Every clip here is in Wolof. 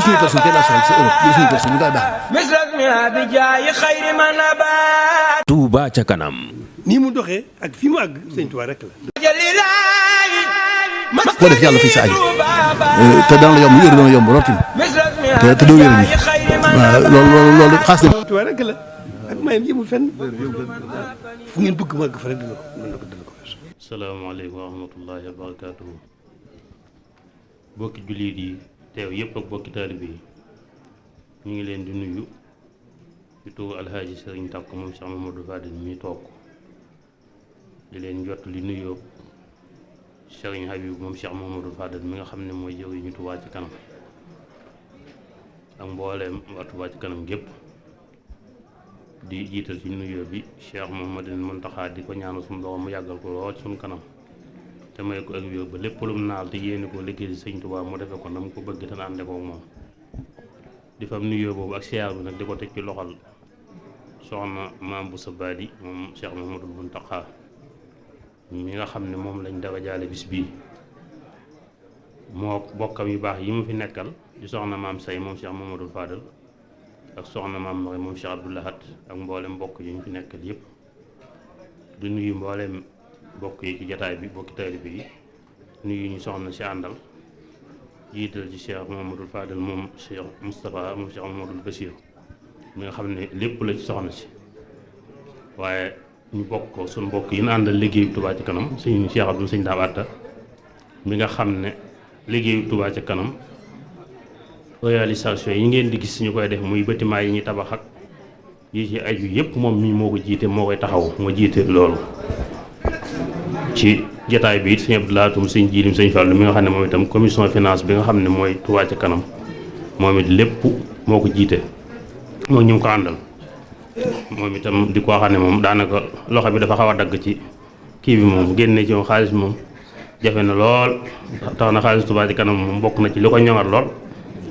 suñu kër suñu kenn asal ci Europe suñu kër suñu daal baax. Touba ca kanam. nii mu doxee ak fi mu àgg sëñ Touba rek la. koo def yàlla fay sa aju te dana la yomb yëru dana yomb lool te doo wér ni waaw loolu xaas na. Touba rek la ak mayam yëmul fenn fu ngeen bëgg mu àgg fa rek dina ko mën na ko dina ko weesu. salaamaaleykum wa rahmatullahi wa barakaatuhu. bokki jullit yi teew yëpp ak bokki taalibe yi ñu ngi leen di nuyu di tuur alhaaji sëriñ Tàkko moom Cheikh Mamadou Fadil mi toog di leen jot li nuyoo sëriñ Habib moom Cheikh Mamadou Fadil mi nga xam ne mooy jëwriñu Touba ci kanam ak mbooleem waa Touba ci kanam gépp di jiital ci nuyoo bi Cheikh Mouhamadoul Mountakha di ko ñaanal suñu borom mu yàggal ko lool suñu kanam te may ko ak wér ba lépp lu mu naal te yéene ko liggéey sëñ Touba mu defe ko na mu ko bëgg te ànde ko moom di fam nuyoo boobu ak siyaar bi nag di ko teg ci loxol soxna maam bu Sabadi moom Cheikh Mouhamadoul Mountakha mi nga xam ne moom lañ dara jaale bis bii moo bokkam yu baax yi mu fi nekkal di soxna maam say moom Cheikh Mamadou Fadal ak soxna maam Mari moom Cheikh Abdou Lahad ak mboolem mbokk yi ñu fi nekkal yëpp di nuyu mboolem bokk yi ci jataay bi bokki taalibe yi nuyu ñu soxna si àndal jiital ci Cheikh Mamadou Fadal moom Cheikh Moustapha moom Cheikh Mamadou Bachir mi nga xam ne lépp la ci soxna si waaye ñu bokk ko suñu mbokk yi ñu àndal liggéeyu Touba ci kanam suñu Cheikh Abdou sëñ Daam Atta mi nga xam ne liggéeyu Touba ci kanam réalisation yi ngeen di gis ñu koy def muy bâtiment yi ñuy tabax ak yi ci aju yëpp moom mii moo ko jiite moo koy taxaw moo jiite loolu ci jataay bi it sëñ Abdou Lahad sëñ Jiilim sëñ Fallu mi nga xam ne moom itam commission finance bi nga xam ne mooy Touba ci kanam moom it lépp moo ko jiite moo ñu ko àndal moom itam di ko xam ne moom daanaka loxo bi dafa xaw a dagg ci kii bi moom génne ci moom xaalis moom jafe na lool tax na xaalis Touba ci kanam moom bokk na ci li ko ñoŋal lool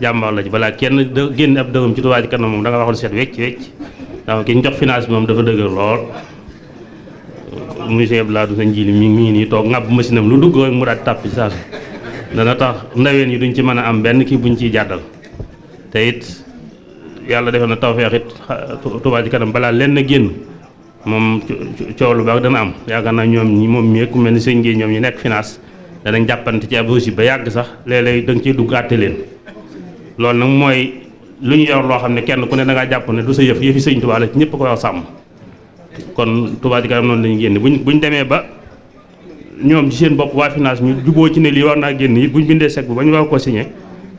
jàmbaar la ci balaa kenn génne ab dërëm ci Touba ci kanam moom da nga wax lu set wecc ndax ki ñu jox finance bi moom dafa dëgër lool muy sëñ Abdou Lahad sëñ Jiili mi ngi nii toog ŋàbb machine am lu dugg rek mu daal tàpp ci saa dana tax ndaween yi duñ ci mën a am benn kii buñ ciy jàddal te it yàlla defal na tawfeex it Touba ci kanam balaa leen na génn moom coow lu baax dana am yaakaar naa ñoom ñi moom mi ku mel ni sëñ Guèye ñoom ñi nekk finance danañ jàppante ci ab aussi ba yàgg sax léeg-léeg da nga ciy dugg àtte leen loolu nag mooy lu ñu yor loo xam ne kenn ku ne da ngaa jàpp ne du sa yëfi sëñ Touba la ci ñëpp ko wax sàmm kon Touba ci kanam noonu lañu génne buñ demee ba ñoom ci seen bopp waa finance ñu juboo ci ne lii war naa génn it buñ bindee chèque bu ba ñu war ko signé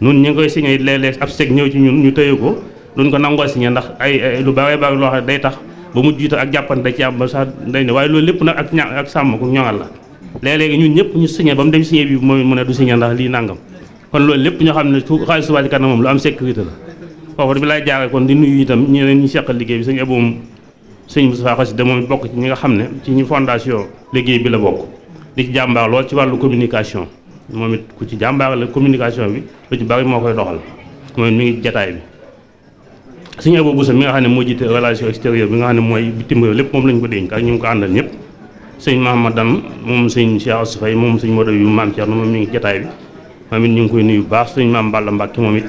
nun ñu ngi koy signé it léeg-léeg ab chèque ñëw ci ñun ñu tëye ko duñ ko nangoo signé ndax ay lu bari bari loo xam ne day tax ba mu jiitu ak jàppante da ci am ba sax day ne waaye loolu lépp nag ak sàmm ko ñoŋal la léeg-léegi ñun ñëpp ñu signé ba mu dem signé bi mooy mu ne du signé ndax lii nangam kon loolu lépp ñoo xam ne xaalis Touba ci kanam moom lu am sécurité la foofu bi lay jaaree kon di nuyu itam ñeneen ñi seqal liggéey bi sëñ aboom sëñ Moustapha Xasida moom bokk ci ñi nga xam ne ci ñi fondation liggéey bi la bokk di ci jàmbaar lool ci wàllu communication moom it ku ci jàmbaar la communication bi lu ci bari moo koy doxal moom it mi ngi jataay bi sëñ Abou Boussa mi nga xam ne moo jiite relation extérieure bi nga xam ne mooy bitim réew lépp moom lañ ko dénk ak ñu ngi ko àndal ñëpp sëñ Mahamadan moom sëñ Cheikh Assou Faye moom sëñ Modou yu Maam Thierno moom mi ngi jataay bi moom it ñu ngi koy nuyu bu baax sëñ Maam Balla Mbacke moom it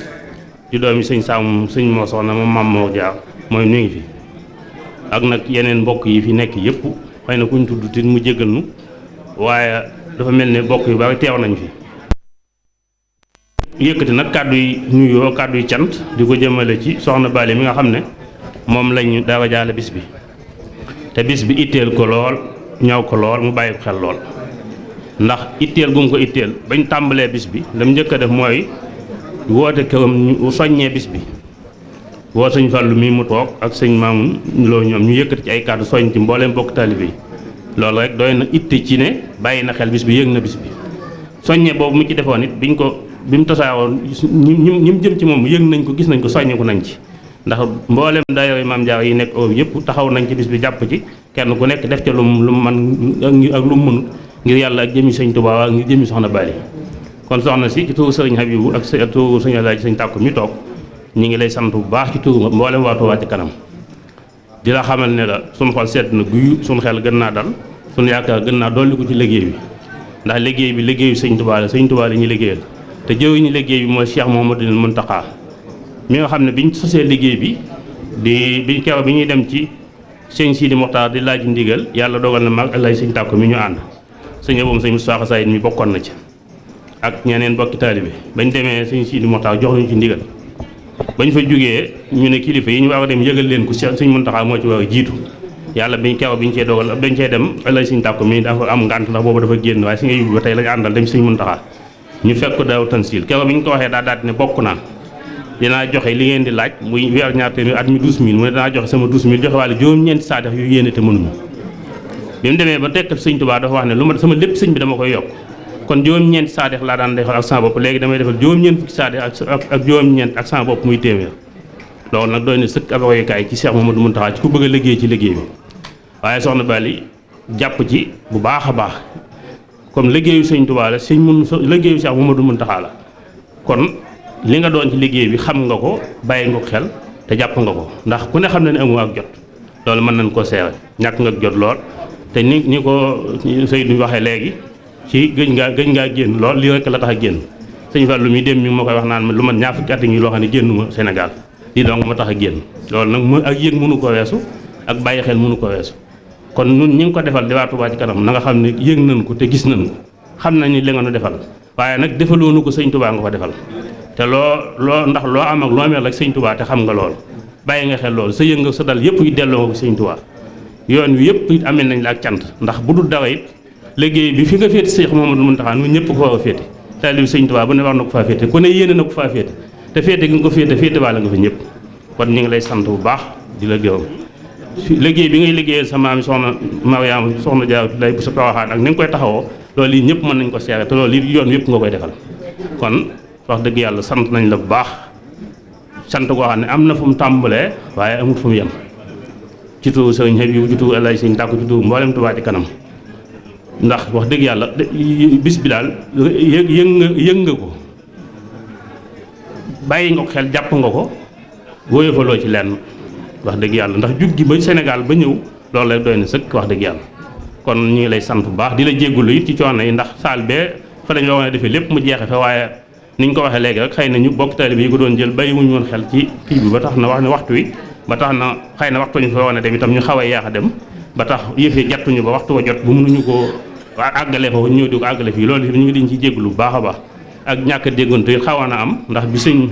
di doomi sëñ Sam sëñ moo soxna moom Maam Mor Jaar mooy ñu ngi fi ak nag yeneen mbokk yi fi nekk yëpp xëy na kuñ tudd tit mu jéggal nu waaye dafa mel ne mbokk yu bari teew nañ fi yëkkati nag kàddu yi nuyoo kàddu yi cant di ko jëmale ci soxna Bali mi nga xam ne moom lañu dara jaale bis bi te bis bi itteel ko lool ñaw ko lool mu bàyyi ko xel lool ndax itteel gu mu ko itteel bañ tàmbalee bis bi lam njëkk a def mooy woote këram ñu soññee bis bi woo sëñ Fallu mii mu toog ak sëñ Maamun loo ñoom ñu yëkkati ci ay kàddu soññ ci mbooleem bokk taalibe yi loolu rek doy na itte ci ne bàyyi na xel bis bi yëg na bis bi soññe boobu mu ci defoon it bi mu tasaawoon ñi mu jëm ci moom yëg nañ ko gis nañ ko soññeeku nañ ci ndax mbooleem daayira Maam Jaara yi nekk yëpp taxaw nañ ci bis bi jàpp ci kenn ku nekk def ca lu mu man ak lu mu mënut ngir yàlla ak jëmi sëñ Tuubaa ak ngir jëmi soxna Bali kon soxna si ci tuuru sëriñ Habibu ak tuuru sëñ Alaaji sëñ Tàkko mi toog ñi ngi lay sant bu baax ci tuuru mboolem waa Touba ci kanam di la xamal ne la suñu xol sedd na guyu suñu xel gën naa dal suñu yaakaar gën naa dolli ko ci liggéey bi ndax liggéey bi liggéeyu sëñ Tuubaa la sëñ Tuubaa la ñuy liggéeyal te jëwriñu liggéey bi mooy Cheikh Mouhamadoul Mountakha mi nga xam ne biñ sosee liggéey bi biñ kew bi ñuy dem ci sëñ Sidi Mokhtar di laaj ndigal yàlla dogal na mag lay sëñ Tàkko mi ñu ànd sëñ aboom sëñ Moustapha Sayid mi bokkoon na ci ak ñeneen bokki taalibe bañ demee sëñ Sidi Mokhtar jox nañu ci ndigal bañ fa jógee ñu ne kilifa yi ñu war a dem yëgal leen ko sëñ Mountakha moo ci war a jiitu yàlla biñ kew biñ cee dogal dañ cee dem lay sëñ Tàkko mi dafa am ngànt ndax boobu dafa génn waaye si nga yóbbu ba tey lañu àndal dem sëñ Mountakha ñu fekk ko daaw tansil kew bi ñu ko waxee daa daat ne bokk naa dinaa joxe li ngeen di laaj muy weer ñaar téeméer at mi 12000 mu ne dinaa joxe sama 12000 joxe wàlle juróom-ñeenti saadex yu yéene te mënuñu bi mu demee ba tekkal sëñ Tuubaa dafa wax ne lu ma sama lépp sëñ bi dama koy yokk kon juróom-ñeenti saadex laa daan defal ak sama bopp léegi damay defal juróom-ñeent fukki saadex ak juróom-ñeent ak sama bopp muy téeméer loolu nag doy na sëkk ab royukaay ci Cheikh Mouhamadoul Mountakha ci ku bëgg a liggéey ci liggéey bi waaye soxna Bali jàpp ci bu baax a baax comme liggéeyu sëñ Tuubaa la liggéeyu Cheikh Mouhamadoul Mountakha la kon li nga doon ci liggéey bi xam nga ko bàyyi nga ko xel te jàpp nga ko ndax ku ne xam na ne amu ak jot loolu mën nañ koo seere ñàkk nga jot lool te ni ko Seydou waxee léegi ci gëj ngaa génn lool lii rek la tax a génn sëñ Fall lu muy dem mi moo koy wax naan lu man ñaar fukki at ngi loo xam ne génnuma Sénégal lii donc ma tax a génn loolu nag mu ak yëg mënu ko weesu ak bàyyi xel mënu ko weesu kon ñun ñi ngi ko defal di waa Touba ci kanam na nga xam ne yëg nañ ko te gis nañ ko xam nañ ni li nga nu defal waaye nag defaloonu ko sëñ Touba nga ko defal te loo ndax loo am ak loo mel rek sëñ Touba te xam nga lool bàyyi nga xel loolu sa yënga sa dal yëpp yi delloo ko sëñ Touba yoon wi yëpp it amee nañ la ak cant ndax bu dul dara it liggéey bi fi nga féete Cheikh Mouhamadoul Mountakha ñun ñëpp ko war a féete taalibe sëñ Touba bu ne war na ko faa féete ku ne yéene na ko faa féete te féete gi nga ko féete waale nga fa ñëpp kon ñu ngi lay sant bu baax di la gërëm liggéey bi ngay liggéeyal sa maam soxna Mariama soxna Jaara lay bu sa Poroxaan ak ni nga koy taxawoo loolu yi ñëpp mën nañ ko seere te loolu yi yoon yëpp nga koy defal kon wax dëgg yàlla sant nañ la bu baax sant koo xam ne am na fu mu tàmbalee waaye amul fu mu yem ci turu sëriñ Habib ci turu Elay Sëñ Tàkko ci turu mboolem Touba ci kanam ndax wax dëgg yàlla bis bi daal yëg nga ko bàyyi nga ko xel jàpp nga ko wóoyofaloo ci lenn wax dëgg yàlla ndax jug gi ba Sénégal ba ñëw loolu lay doy na sëkk wax dëgg yàlla kon ñu ngi lay sant bu baax di la jéggulu it ci coono yi ndax saal bee fa lañ waroon a defee lépp mu jeexe fa waaye ni ñu ko waxee léegi rek xëy na ñu bokk taalibe yi ko doon jël bàyyiwuñu woon xel ci kii bi ba tax na wax ne waxtu wi ba tax na xëy na waxtu ñu fa woon a dem itam ñu xaw a yaax a dem ba tax yëf yi jattuñu ba waxtu wa jot bu mënuñu koo àggale fa ñëw di ko àggale fii loolu ñu ngi diñ ci jéggulu bu baax a baax ak ñàkk a déggante it xawoon a am ndax bi sëñ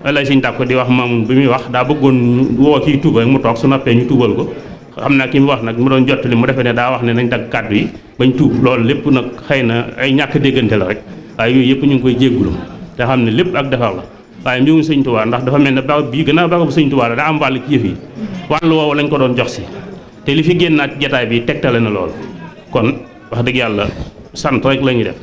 Elay Sëñ Tàkko di wax Mamoun bi muy wax daa bëggoon woo kii tuuba rek mu toog su noppee ñu tuubal ko xam naa ki mu wax nag mu doon jottali mu defee ne daa wax ne nañ dagg kàddu yi bañ tuub loolu lépp nag xëy na ay ñàkk déggante la rek waaye yooyu yëpp ñu ngi koy jéggulu te xam ne lépp ak defar la waaye mbirum sëñ Tuubaa ndax dafa mel ne barab bii gannaaw barabu sëñ Tuubaa la daa am wàll ci yëf yi wàll woowu lañ ko doon jox si te li fi génnaat jataay bi tegtale na loolu kon wax dëgg yàlla sant rek la ñuy def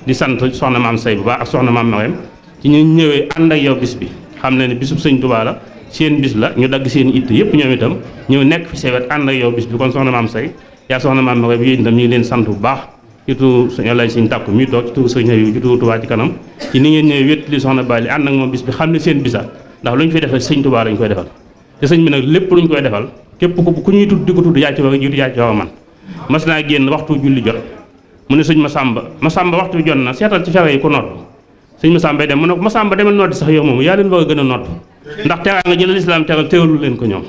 di sant soxna maam say bu baax ak soxna maam Marème ci ñu ñëwee ànd ak yow bis bi xam ne ne bisub sëñ Tuubaa la seen bis la ñu dagg seen it yëpp ñoom itam ñëw nekk fi sewet ànd ak yow bis bi kon soxna maam say yaa soxna maam Marème yéen itam ñu ngi leen sant bu baax ci turu sëñ Elay Sëñ Tàkko mi toog ci turu sëñ Habib ci turu Touba ci kanam ci ni ngeen ñëwee wét li soxna Bali ànd ak moom bis bi xam ne seen bisa ndax lu ñu fi defal sëñ Touba lañ koy defal te sëñ bi nag lépp luñ koy defal képp ku ñuy tudd di ko tudd yaa ci war a jiitu yaa ci war a man mas naa génn waxtu julli jot mu ne sëñ Masamba waxtu bi jot na seetal ci fere yi ko nodd sëñ Masamba dem mu ne ko Masamba demal noddi sax yow moom yaa leen war a gën a nodd ndax teraa nga jël lislaam teral teewalul leen ko ñoom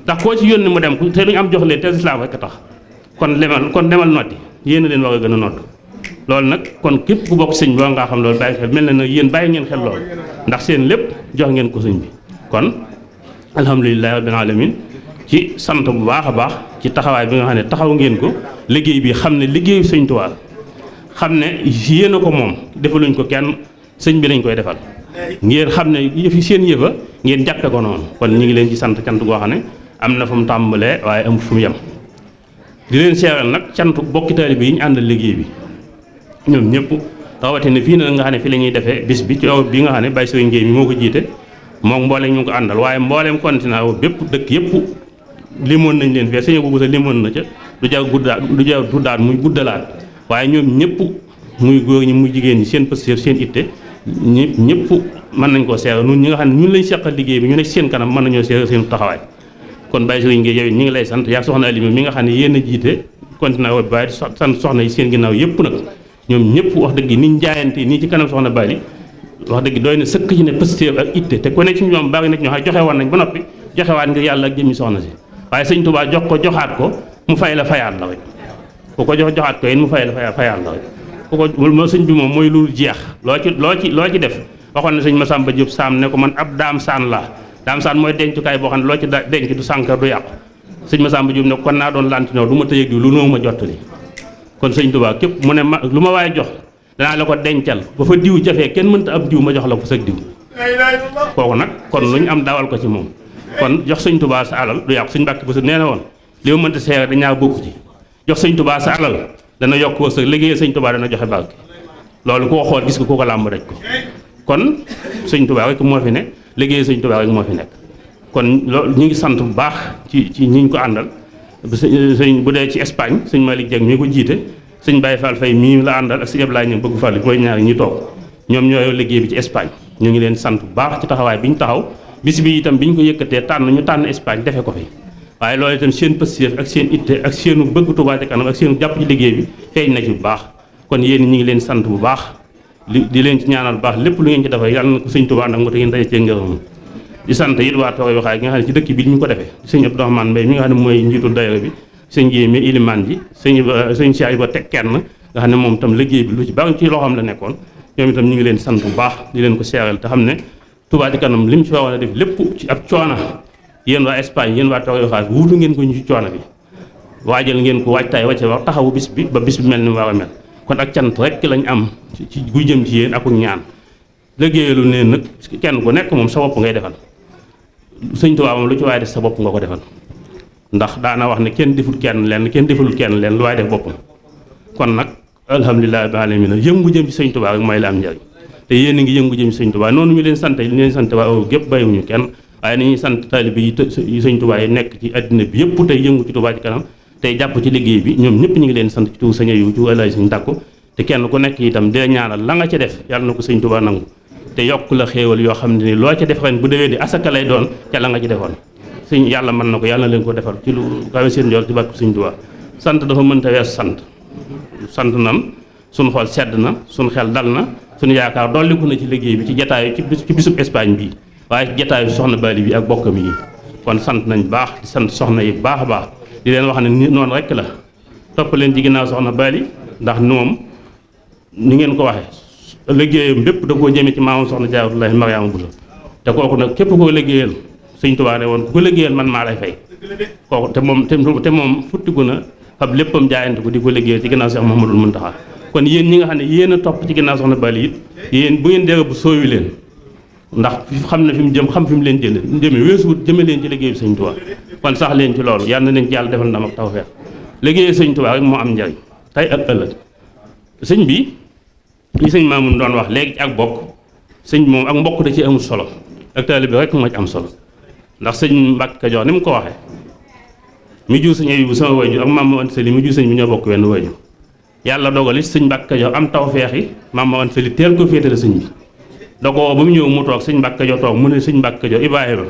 ndax koo ci yónni mu dem te luñu am jox leen te lislaam rek a tax kon demal noddi yéen a leen war a gën a nodd loolu nag kon képp ku bokk sëñ bi war ngaa xam loolu bàyyi xel mel na nag yéen bàyyi ngeen xel loolu ndax seen lépp jox ngeen ko sëñ bi kon alhamdulilahi rabbil alamin ci sant bu baax a baax ci taxawaay bi nga xam ne taxaw ngeen ko liggéey bi xam ne liggéeyu sëñ Tuubaa xam ne yéen a ko moom defaluñ ko kenn sëñ bi lañ koy defal ngeen xam ne yëfi seen yëfa ngeen jàppe ko noonu kon ñu ngi leen ci sant cant goo xam ne am na fu mu tàmbalee waaye amul fu mu yem di leen seeral nag cantu bokki taalibe yi ñu àndal liggéey bi ñoom ñëpp rawatina fii na nga xam ne fii la ñuy defee bis bi coow bi nga xam ne Baye Serigne Gueye mi moo ko jiite moom mbooleem ñu ngi ko àndal waaye mbooleem continent boobu bépp dëkk yëpp limoon nañ leen fee sëñ boobu sa limoon na ca du jar guddaat muy guddalaat waaye ñoom ñëpp muy góor ñi muy jigéen ñi seen pëstéef seen itte ñëpp mën nañ koo seeral ñun ñi nga xam ne ñun lañ seqal liggéey bi ñu ne ci seen kanam mën nañoo seeral seen taxawaay kon Baye Serigne Gueye yow ñu ngi lay sant yaa soxna Alima mi nga xam ne yéen a jiite continent boobu waaye sant soxna yi seen ginnaaw yëpp nag ñoom ñëpp wax dëgg ni ñu jaayante nii ci kanam soxna Bali wax dëgg doy na sëkk ci ne pëstéef ak itte te ku ne ci ñoom bari na ñoo xam joxe woon nañ ba noppi joxewaat ngir yàlla ak jëmmi soxna si waaye sëñ Tuubaa jox ko joxaat ko mu fay la fayaat la rek ku ko joxaat ko yéen mu fay la fayaat la rek ku ko sëñ bi moom mooy lu jeex loo ci def waxoon na sëñ Masamba Diop Sam ne ko man ab daam saan laa daam saan mooy dencukaay boo xam ne loo ci denc du sànkar du yàqu sëñ Masamba Diop ne ko kon naa doon lantinoo du ma tëyeeg diw lu noo ma jottali kon sëñ Tuubaa képp mu ne ma lu ma waaye jox danaa la ko dencal ba fa diw jafee kenn mënta ab diw ma jox la ko sag diw kooku nag kon lu ñu am dawal ko ci moom kon jox sëñ Tuubaa sa alal du yàqu sëñ Mbàkke Buso nee na woon li ma mënta seere dañaa bokk ci jox sëñ Tuubaa sa alal dana yokk wërsëg liggéey sëñ Tuubaa dana joxe barke loolu koo xool gis ko ko làmb rek ko kon sëñ Tuubaa rek moo fi ne liggéey sëñ Tuubaa rek moo fi nekk kon loolu ñu ngi sant bu baax ci ñi ñu ko àndal sëñ bu dee ci Espagne sëñ Malick Dieng mi ko jiite sëñ Baye Fall Faye mii la àndal ak sëñ Ablaye ñu bëgg Fall mooy ñaar ñi toog ñoom ñooy liggéey bi ci Espagne ñu ngi leen sant bu baax ci taxawaay bi ñu taxaw bis bi itam bi ñu ko yëkkatee ñu tànn Espagne defe ko fi waaye loolu itam seen pëstéef ak seen itte ak seenu bëgg Touba Ca Kanam ak seenu jàpp ci liggéey bi feeñ na ci bu baax kon yéen ñi ngi leen sant bu baax di leen ci ñaanal bu baax lépp lu ngeen ci defee yàlla na ko sëñ Touba nag moo tax ngeen daje cee ngërëm di sant it waa Togo waxaay gi nga xam ne ci dëkk bi ñu ko defee sëñ Abdourahmane Mbaye mi nga xam ne mooy njiitu daayira bi sëñ Jéemi ilimaan ji sëñ Cheikh ba teg kenn nga xam ne moom itam liggéey bi lu ci bari ci loxoom la nekkoon ñoom itam ñu ngi leen sant bu baax di leen ko seeral te xam ne Touba Ca Kanam li mu ci waroon a def lépp ci ab coono yéen waa Espagne yéen waa Togo waxaay wuutu ngeen ko ñu ci coono bi waajal ngeen ko waajtaay wacce wax taxawu bis bi ba bis bi mel ni mu war a mel kon ak cant rek lañ am ci guy jëm ci yéen akuk ñaan liggéeyalu ne nag kenn ku nekk moom sa bopp ngay defal sëñ Tuubaa moom lu ci waaye def sa bopp nga ko defal ndax daana wax ne kenn deful kenn leen kenn defalul kenn leen lu waaye def boppam kon nag alhamdulilah rabbil alamin yëngu jëm ci sëñ Tuubaa rek mooy la am njariñ te yéen a ngi yëngu jëm ci sëñ Tuubaa noonu ñu leen sant li leen sant waa gépp bàyyiwuñu kenn waaye nañuy sant taalibe yi sëñ Tuubaa yi nekk ci àddina bi yëpp tey yëngu ci Touba Ca Kanam tey jàpp ci liggéey bi ñoom ñëpp ñu ngi leen sant ci tuur saña yu ci walaay suñ dàkku te kenn ku nekk itam di la ñaanal la nga ca def yàlla na ko sëñ Tuubaa nangu te yokk la xéewal yoo xam ne ni loo ca def ren bu déwee di asaka lay doon ca la nga ci defoon sëñ yàlla mën na ko yàlla na leen ko defal ci lu kawe seen njool ci bàkk sëñ Tuubaa sant dafa mënta weesu sant nan suñu xol sedd na suñu xel dal na suñu yaakaar dolliku na ci liggéey bi ci jataayu ci bisub Espagne bii waaye ci jataayu soxna Bali bi ak bokkam yi kon sant nañ baax di sant soxna yi baax a baax di leen wax ne ni noonu rek la topp leen ci ginnaaw soxna Bali ndax moom ni ngeen ko waxee liggéeyam bépp da koo jëmee ci maamam soxna Jaaratullaahi Mariama Bousso te kooku nag képp koo liggéeyal sëñ Tuubaa ne woon ku ko liggéeyal man maa lay fay kooku te moom futtiku na fab léppam jaayante ko di ko liggéeyal ci ginnaaw Cheikh Mouhamadoul Mountakha kon yéen ñi nga xam ne yéen a topp ci ginnaaw soxna Bali it yéen bu ngeen dee bu sooyu leen ndax xam na fi mu jëm xam fi mu leen jëme weesuwut jëme leen ci liggéey bi sëñ Tuubaa kon sax leen ci loolu yal na leen ci yàlla defal ndam ak tawfeex liggéey sëñ Tuubaa rek moo am njariñ tey ak ëllëg sëñ bi li sëñ Maamun doon wax léegi ci ak bokk sëñ moom ak mbokk da ci amul solo ak taalibe bi rek moo ci am solo ndax sëñ Mbàkke Kajoor ni mu ko waxee mi jur sëñ Abibu sama waajur ak Maam Anta Sali mi jur sëñ bi ñoo bokk wenn waajur yàlla dogal it sëñ Mbàkke Kajoor am tawfeex yi Maam Anta Sali teel ko féetale sëñ bi da ko ba mu ñëw mu toog sëñ Mbàkke Kajoor toog mu ne sëñ Mbàkke Kajoor Ibrahima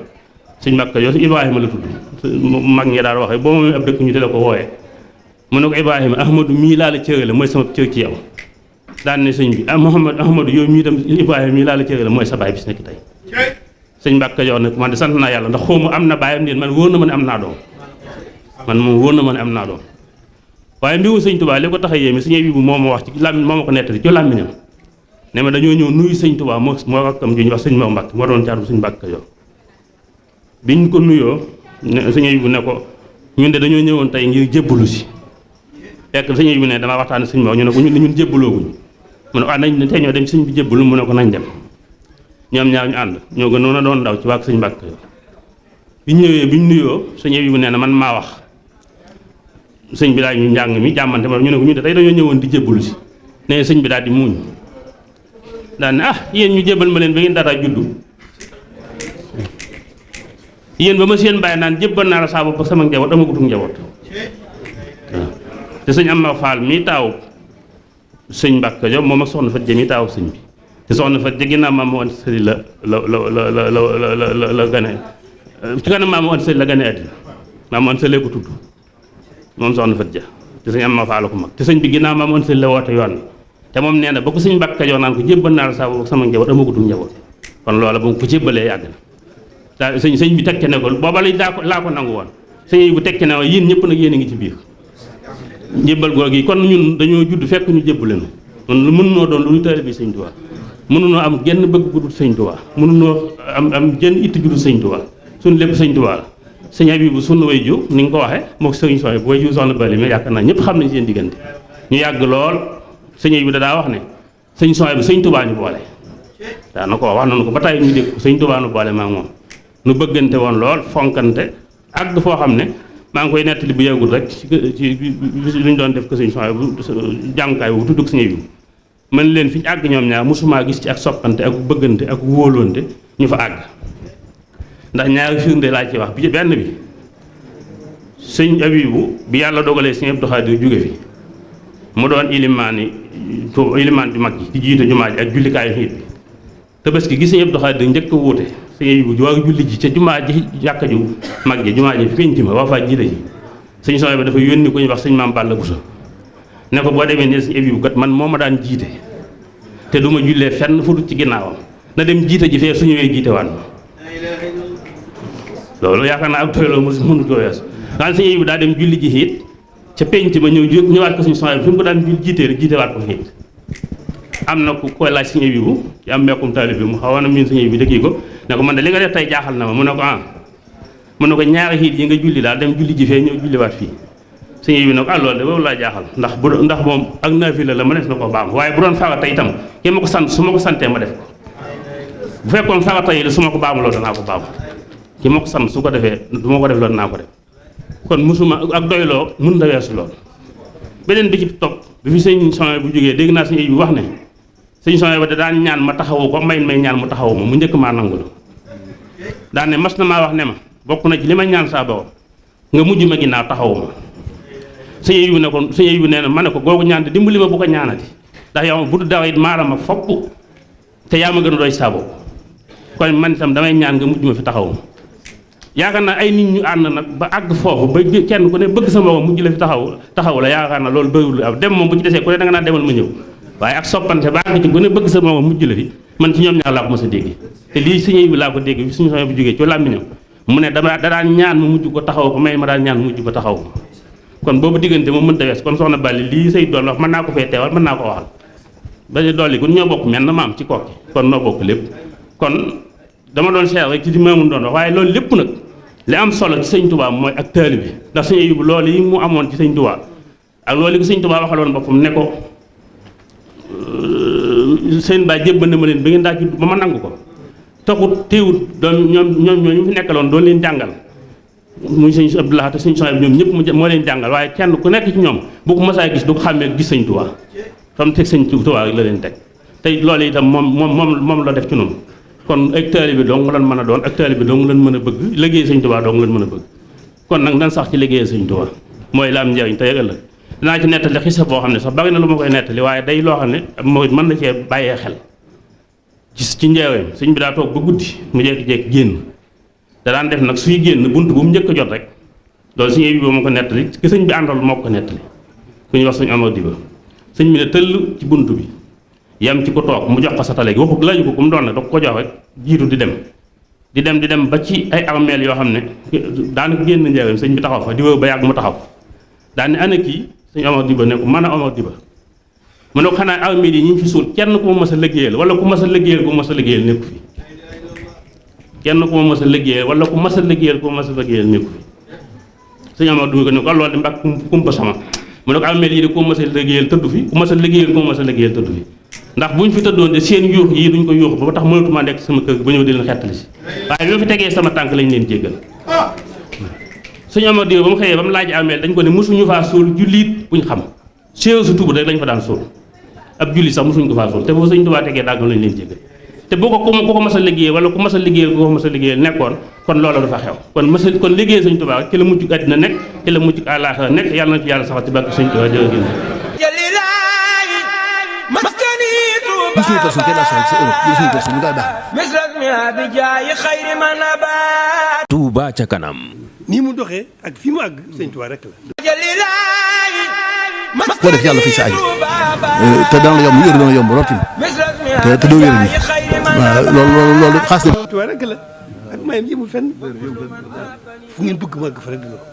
sëñ Mbàkke Kajoor Ibrahima la tudd mag ñi daal waxee boo moom ab dëkk ñu te la ko wooyee mu ne ko Ibrahima Ahmadu mii laa la cërale mooy sama cër ci yow daan ne sëñ bi Ahmadu yow mii tam Ibrahima mii laa la cërale mooy sa baay bis nekk tey sëñ Mbàkke Kajoor ne man de sant naa yàlla ndax xaw ma am na baayam déet man wóor na ma ne am naa doom man moom wóor na ma ne am naa doom waaye mbiru sëñ Tuubaa li ko tax a yéeme sëñ bi moo ma wax ci làmmiñ moo ma ko nettali ci làmmiñam ne ma dañoo ñëw nuyu sëñ Tuubaa moo rakkam ju ñu wax sëñ Mor Mbàkke moo doon caatu sëñ Mbàkke Kajoor biñ ko nuyoo sëñ bu ne ko ñun de dañoo ñëwoon tey ngir jébbalu si fekk sëñ bi ne damaa waxtaan sëñ Mor ñu ne ko ñun jébbalooguñu mu ne ko nañ tey ñoo dem sëñ bi jébbalu mu ne ko nañ dem ñoom ñaar ñu ànd ñoo gënoon a doon ndaw ci waa sëñ Mbàkke Kajoor biñ ñëwee biñ nuyoo sëñ bi nee na man maa wax sëñ bi daal ñu njàng mi jàmmante ma ñu ne ko ñu de tey dañoo ñëwoon di jébbalu si nee sëñ bi daal di muuñ daal ne yéen ñu jébbal ma leen ba ngeen dara juddu yéen ba ma seen bàyyi naan jébbal naa la saa bopp sama njaboot amagutum njaboot waaw te sëñ Amar Fall mii taaw sëñ Mbàkke Kajoor moom ak soxna Fat Ja mii taaw sëñ bi te soxna Fat Ja ginnaaw maam Anta Sali la gane ci kanam maam Anta Sali la gane àddina maam Anta Sali ko tudd moom soxna Fat Ja te sëñ Amar Fall ko mag te sëñ bi ginnaaw maam Anta Sali la woote yoon te moom nee na ba ko sëñ Mbàkke Kajoor naan ko jébbal naa la sama njaboot amagutum njaboot kon loola ba mu ko jébbalee yàgg na daa sëñ bi teg ci ne ko booba laa ko nangu woon sëñ bu teg ci ne yéen ñëpp nag yéen a ngi ci biir njébbal googu yi kon ñun dañoo judd fekk ñu jébbale nu kon mënunoo doon lu ñu taalibe bi sëñ Tuubaa mënunoo am genn bëgg gu dul sëñ Tuubaa mënunoo am genn itti ju dul sëñ Tuubaa suñu lépp sëñ Tuubaa la sëñ Abibu sunu way ju ni nga ko waxee mook sëñ Soy bu way ju soxna Bali mais yaakaar naa ñëpp xam nañ seen diggante ñu yàgg lool sëñ Abibu daa wax ne sëñ Soy bu sëñ Tuubaa ñu boole daa na ko wax nañu ko ba tey ñu dégg ko sëñ Tuubaa nu boole maa moom nu bëggante woon lool fonkante àgg foo xam ne maa ngi koy nettali bu yàggul rek ci lu ñu doon def ko sëñ Soy bu jàngukaay bu tuddug sëñ Abibu man leen fi ñu àgg ñoom ñaar mosumaa gis ci ak soppante ak bëggante ak wóolonte ñu fa àgg ndax ñaari firnde laa ci wax bi benn bi sëñ Abibu bi yàlla dogalee sëñ Abdou Khadir jóge fi mu doon ilimaan ju mag ji di jiite jumaa ji ak jullikaayu xiit bi Tabaski gi sëñ Abdou Khadir njëkk a wuute sëñ Abibu ju war julli ji ca jumaa ji jàkka ju mag ji jumaa ji pénc ma waa faa jiite ji sëñ Soy ba dafa yónni ko ñu wax sëñ Maam Balla Bousso ne ko boo demee ne sëñ Abibu kat man moo ma daan jiite te du ma jullee fenn fu dul ci ginnaawam na dem jiite ji fee su ñëwee jiite waan loolu yaakaar naa ak toyloo mënu ko wees daal sëñ Abibu daa dem julli ji xiit ca penc ma ñëwaat ko suñu Soy fi mu ko daan jiitee rek jiitewaat ko xiit am na ku koy laaj sëñ Abibu ci am mbekkum taalib bi mu xawoon na miin sëñ Abibu dëkk ko ne ko man de li nga def tey jaaxal na ma mu ne ko mu ne ko ñaari xiit yi nga julli daal dem julli ji fee ñëw julliwaat fii sëñ Abibu ne ko loolu de boobu laa jaaxal ndax moom ak naafila la ma des na ko baax waaye bu doon farata itam ki ma ko sant su ma ko santee ma def ko bu fekkoon farata yi su ma ko baamuloo danaa ko baamu ki ma ko sant su ko defee du ma ko def loolu naa ko def kon musuma ak doyloo mun na weesu lool beneen bi ci topp bi fi sëñ Soy bu jógee dégg naa sëñ Abibu wax ne sëñ Soy ba da daan ñaan ma taxawu ko may ñaan mu taxawu ma mu njëkk maa nangul daan ne mas na maa wax ne ma bokk na ci li ma ñaan saa borom nga mujj ma ginnaaw taxawu ma sëñ Abibu ne ko sëñ Abibu nee na ma ne ko googu ñaan te dimbali ma bu ko ñaanati ndax yow bu du dara it maaram ak fopp te yaa ma gën a doy saa bopp kon man itam damay ñaan nga mujj ma fi taxawu ma yaakaar naa ay nit ñu ànd nag ba àgg foofu ba kenn ku ne bëgg sa mbooloo mujj la fi taxaw la yaakaar naa loolu bëriwul ab dem moom bu ci desee ku ne da nga naan demal ma ñëw waaye ak soppante ba àgg ci ku ne bëgg sa mbooloo mujj la fi man ci ñoom ñaar laa ko mos a dégg te lii sëñ bi laa ko dégg bi suñu Soy bu jógee ci làmmiñam mu ne da daan ñaan mu mujj ko taxaw ko may ma daan ñaan mu mujj ko taxaw ko kon boobu diggante moom mënta wees kon soxna Bali lii say doon wax mën naa ko fee teewal mën naa ko waxal ba dolli kon ñoo bokk menn maam ci kokki kon noo bokk lépp kon dama doon seet rek ci di maamun doon wax waaye loolu lépp nag li am solo ci sëñ Tuubaa mooy ak taalibe bi ndax sëñ Abibu loolu yi mu amoon ci sëñ Tuubaa ak loolu yi ko sëñ Tuubaa waxaloon boppam ne ko seen baay jébbal na ma leen ba ngeen daa ci ba ma nangu ko taxut téewut doon ñoom ñu fi nekkaloon doon leen jàngal muy sëñ Abdoulaye te sëñ Soy bi ñoom ñëpp moo leen jàngal waaye kenn ku nekk ci ñoom bu ko masaa gis du ko xàmmee gis sëñ Tuubaa fa mu teg sëñ Tuubaa la leen teg te loolu itam moom la def ci noonu kon ak taalibe bi dong lan mën a doon ak taalibe bi dong lan mën a bëgg liggéey sëñ Tuubaa dong lan mën a bëgg kon nag nan sax ci liggéey sëñ Tuubaa mooy la am njariñ te yëgal la dinaa ci nettali xisa boo xam ne sax bari na lu ma koy nettali waaye day loo xam ne mooy mën na cee bàyyee xel ci njeeweem sëñ bi daa toog ba guddi mu jékki-jékki génn da daan def nag suy génn bunt bu mu njëkk a jot rek loolu sëñ bi moo ko nettali ki sëñ bi àndal moo ko nettali ku ñuy wax sëñ Amar Diba sëñ bi ne tëll ci bunt bi yam ci ko toog mu jox ko satale gi waxu laaju ko ku mu doon nag da ko jox rek jiitu di dem ba ci ay armeel yoo xam ne daanaka génn njeeweem sëñ bi taxaw fa di wër ba yàgg mu taxaw daan ne ana kii sëñ Amar Diba ne ko mën a Amar Diba mu ne ko xanaa armeel yi ñu ngi fi suul kenn ku ma mës a liggéeyal wala ku mës a liggéeyal ku mës a liggéeyal nekku fi kenn ku ma mës a liggéeyal wala ku mës a liggéeyal ku mës a liggéeyal nekku fi sëñ Amar Diba ko ne ko loolu di mbàkk kumpa sama mu ne ko armeel yi de ku mës a liggéeyal tëddu fi ku mës a liggéeyal ku mës a liggéeyal tëddu fi ndax bu ñu fi tëddoon de seen yuux yi duñ ko yuux ba tax mënatuma nekk sama kër ba ñëw di leen xettali si waaye bi ma fi tegee sama tànk lañ leen jéggal sëñ Amar Diba ba mu xëyee ba mu laaj ameel dañ ko ne mosuñu faa suul jullit buñ xam séew su tubu rek lañ fa daan suul ab jullit sax mosuñu ko faa suul te boo sëñ Tuubaa tegee dàggam lañ leen jéggal te boo ko ku ko mas a liggéeyee wala ku mas a liggéeyal ku ko mas a liggéeyal nekkoon kon loolu dafa xew kon liggéey sëñ Tuubaa ci la mujj àddina nekk ci la mujj àllaaxira nekk yàlla na ci yàlla saxal ci barke sëñ Tuubaa jërëjëf suñu personne kenn asal ci Europe suñu personne mu daal baax Touba ca kanam nii mu doxee ak fi mu àgg sëñ Tuubaa rek la koo def yàlla fay sa aju te dana la yomb wér dana yomb lool te doo wér ni waaw loolu xaas na. Tuubaa rek la ak mayam yëmul fenn fu ngeen bëgg ma àgg fa rek dina ko.